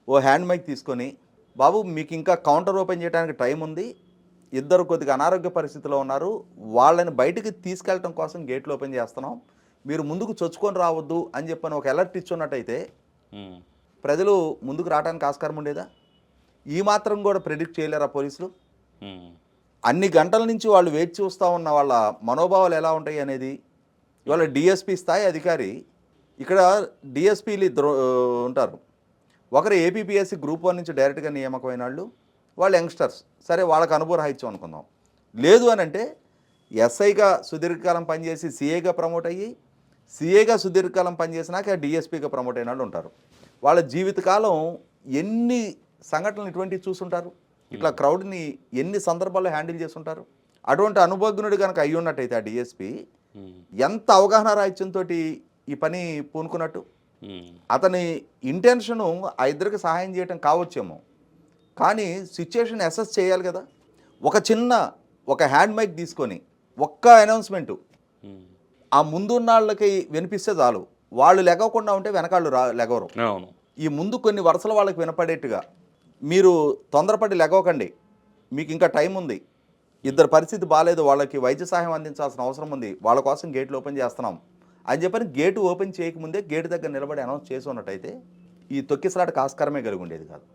ఓ hand mic తీసుకొని, బాబు మీకు ఇంకా కౌంటర్ ఓపెన్ చేయడానికి టైం ఉంది, ఇద్దరు కొద్దిగా అనారోగ్య పరిస్థితిలో ఉన్నారు, వాళ్ళని బయటికి తీసుకెళ్ళటం కోసం గేట్లు ఓపెన్ చేస్తున్నాం, మీరు ముందుకు చొచ్చుకొని రావద్దు అని చెప్పని ఒక అలర్ట్ ఇచ్చున్నట్టయితే ఉమ్, ప్రజలు ముందుకు రావడానికి ఆస్కారం ఉండేదా? ఈ మాత్రం కూడా ప్రెడిక్ట్ చేయలేరా పోలీసులు? ఉమ్, అన్ని గంటల నుంచి వాళ్ళు వేచి చూస్తూ ఉన్న వాళ్ళ మనోభావాలు ఎలా ఉంటాయి అనేది. ఇవాళ డిఎస్పీ స్థాయి అధికారి, ఇక్కడ డిఎస్పీలు ఇద్దరు ఉంటారు. ఒకరు ఏపీపీఎస్సీ గ్రూప్ 1 నుంచి డైరెక్ట్గా నియామకమైన వాళ్ళు యంగ్స్టర్స్, సరే వాళ్ళకి అనుభవ రాహిత్యం అనుకుందాం. లేదు అని అంటే ఎస్ఐగా సుదీర్ఘకాలం పనిచేసి సీఏగా ప్రమోట్ అయ్యి, సీఏగా సుదీర్ఘకాలం పనిచేసినాక డిఎస్పీగా ప్రమోట్ అయిన వాళ్ళు ఉంటారు. వాళ్ళ జీవితకాలం ఎన్ని సంఘటనలు ఇటువంటివి చూసుంటారు, ఇట్లా క్రౌడ్ని ఎన్ని సందర్భాల్లో హ్యాండిల్ చేస్తుంటారు. అటువంటి అనుభవజ్ఞుడు కనుక అయ్యి ఉన్నట్టయితే ఆ డిఎస్పీ ఎంత అవగాహన రాహిత్యంతో ఈ పని పూనుకున్నట్టు. అతని ఇంటెన్షను ఆ ఇద్దరికి సహాయం చేయటం కావచ్చేమో, కానీ సిచ్యుయేషన్ అసెస్ చేయాలి కదా. ఒక హ్యాండ్ మైక్ తీసుకొని ఒక్క అనౌన్స్మెంటు ఆ ముందున్న వాళ్ళకి వినిపిస్తే చాలు, వాళ్ళు లెగవకుండా ఉంటే వెనకాళ్ళు లెగవరు. అవును. ఈ ముందు కొన్ని వరుసల వాళ్ళకి వినపడేట్టుగా, మీరు తొందరపడి లెగవకండి, మీకు ఇంకా టైం ఉంది, ఇద్దరు పరిస్థితి బాగాలేదు, వాళ్ళకి వైద్య సహాయం అందించాల్సిన అవసరం ఉంది, వాళ్ళ కోసం గేట్లు ఓపెన్ చేస్తున్నాం అని చెప్పని గేటు ఓపెన్ చేయకముందే గేటు దగ్గర నిలబడి అనౌన్స్ చేసి ఉన్నట్టయితే ఈ తొక్కిసలాటకు ఆస్కారమే కలిగి ఉండేది కాదు.